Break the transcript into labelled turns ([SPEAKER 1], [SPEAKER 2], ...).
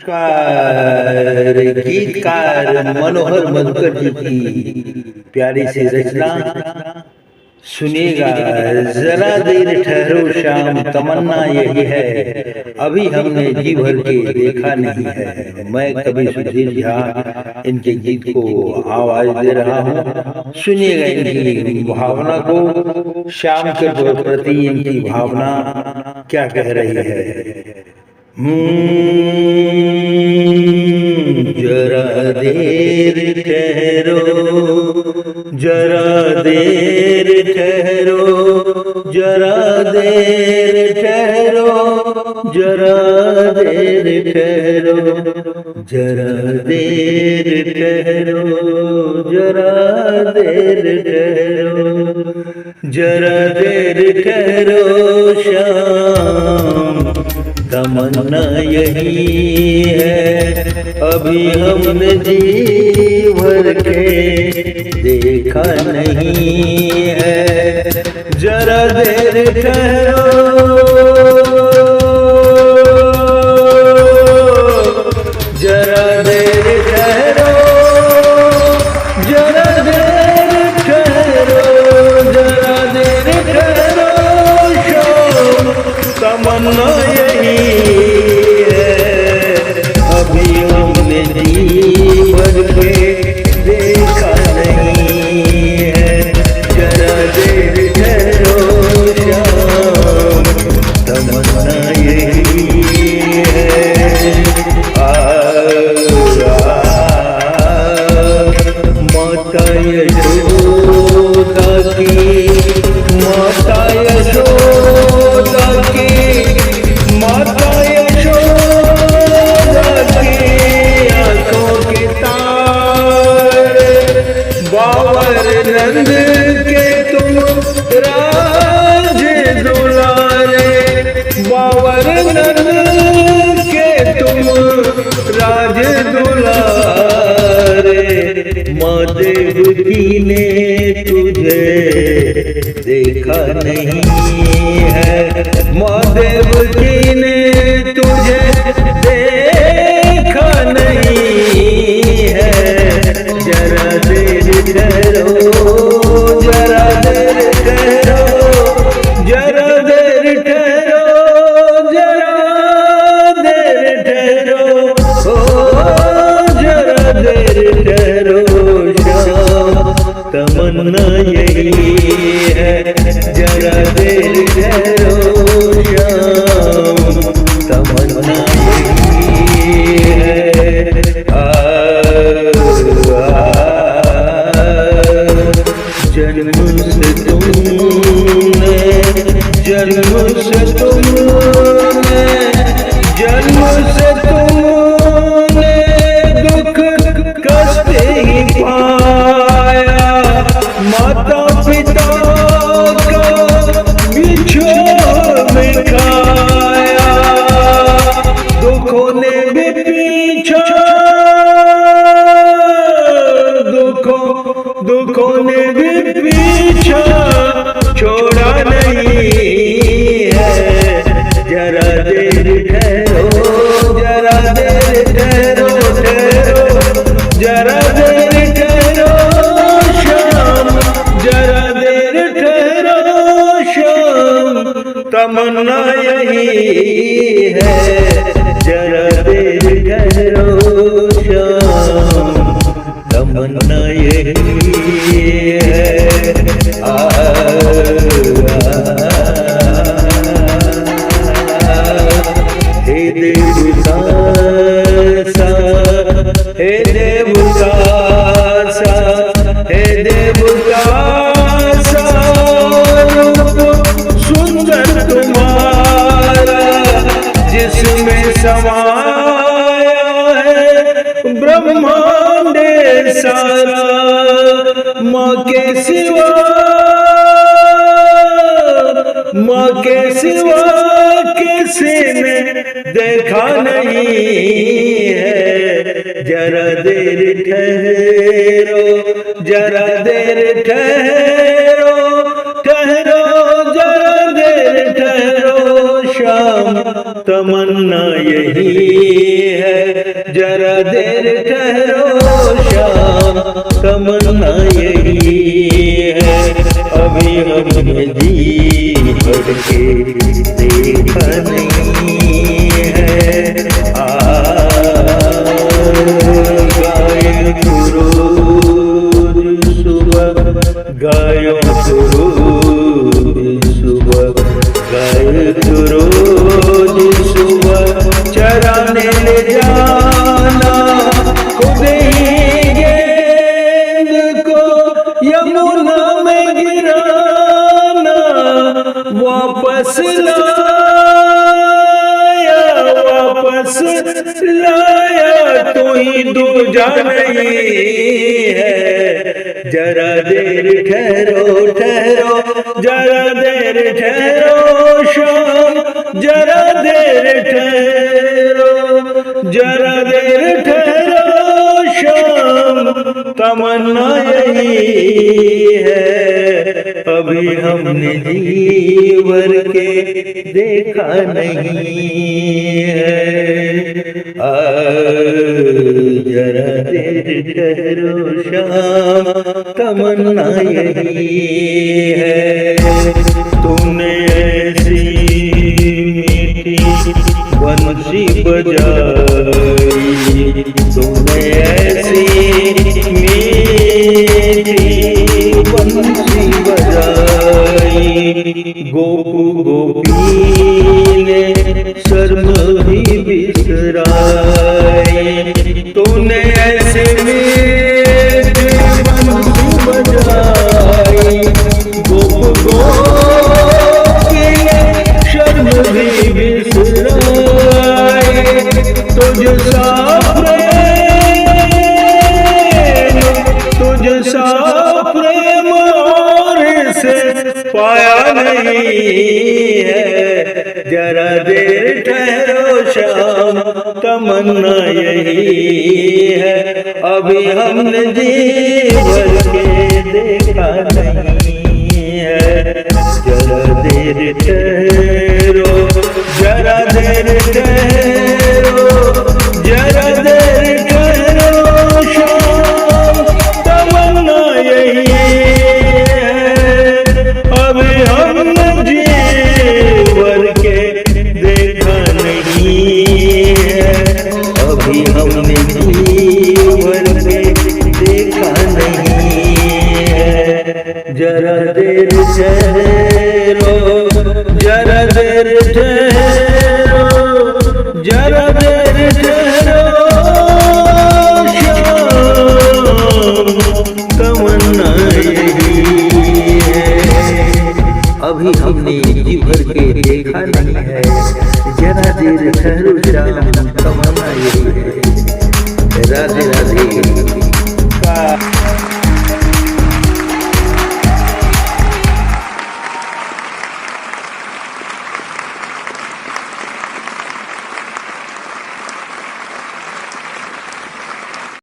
[SPEAKER 1] Car गीतकार मनोहर मधुकर जी की प्यारी सी रचना सुनिएगा। जरा देर ठहरो शाम, तमन्ना यही है, अभी हमने जी भर के देखा नहीं है। मैं कवि सुधीर झा इनके गीत को आवाज दे रहा हूँ। सुनिएगा इनकी भावना को, शाम के प्रति इनकी भावना क्या कह रही है। जरा देर ठहरो, जरा देर ठहरो, जरा देर ठहरो, जरा देर ठहरो, जरा देर ठहरो, जरा देर ठहरो, जरा देर ठहरो शाम, तमन्ना यही है, अभी हमने जी भर के देखा नहीं है। जरा देर ठहरो, जरा देर ठहरो, जरा देर ठहरो, जरा देर ठहरो शाम, तमन्ना यही है, अभी हमने जी भर के देखा नहीं है। जरा देर ठहरो शाम, तमन्ना यही है। माता यशोदा की, माता यशोदा की, माता यशोदा की आंखों के तारे, बाबर नंद के तुम राजे दुलारे, बाबर नंद के तुम राजे दुलारे। माँ देवकी ने तुझे देखा नहीं है, माँ देवकी ने तुझे देखा नहीं है। जरा देर ठहरो, जरा देर ठहरो, जरा देर ठहरो, जरा देर ठहरो, ओ जरा देर ठहरो शाम, तमन्ना यही है। जरा देर ठहरो शाम, तमन्ना यही है। जन्म से तुमने, जन्म से तुमने, जन्म से तुमने दुख कष्ट ही पाया, माता पिता का बिछोह में खाया, दुखों ने भी पीछा, दुखों ने भी पीछा छोड़ा नहीं है। जरा देर ठहरो, जरा देर ठहरो, ठहरो, जरा देर ठहरो शाम, जरा देर ठहरो शाम, तमन्ना यही है। जरा देर ठहरो शाम, तमन्ना यही है। हे देवता सा, हे देवता सा, हे देवता सा, रूप सुंदर तुम्हारा, जिसमें समाया है ब्रह्मांड सारा। माँ के सिवा, माँ के सिवा किसी ने देखा नहीं है। जरा देर ठहरो, जरा देर ठहरो, ठहरो, जरा देर ठहरो शाम, तमन्ना यही है। जरा देर ठहरो शाम तमन्ना यही है। अभी हमने जी भर के देखा नहीं है। गायन करो सुबह, गायो करो सुबह, गाय करो सुबह, चराने ले जाना खुद ही गेंद को यमुना में गिराना, वापस लाया तो ही दूजा नहीं है। जरा देर ठहरो ठहरो, जरा देर ठहरो शाम, जरा देर ठहरो, जरा देर ठहरो शाम तमन्ना यही है। अभी हमने जीवर के देखा नहीं है। जरा देर ठहरो शाम तमन्ना यही है। तूने ऐसी मीठी बंसी बजाई, तूने ऐसी मीठी बंसी बजाई, गोपू गोपी ने शर्म भी बिसराई। तूने ऐसे मीठी बंसी बजाई, गोपू गोपी ने शर्म भी बिसराई। तुझ सा प्रेम और से पाया नहीं है। जरा देर ठहरो शाम तमन्ना यही है। अभी हमने जीवन के देखा नहीं है। जरा देर ठहरो, जरा देर ठहरो, जरा देर ठहरो शाम तमन्ना यही है। अभी हमने जीवन के देखा नहीं है। अभी हमने जीवन के देखा नहीं है। जरा देर ठहरो, जरा देर ठहरो, जरा देर ठहरो शाम तमन्ना यही है। अभी हमने जी भर के देखा नहीं है। जरा देर ठहरो शाम तमन्ना यही है। राधे राधे।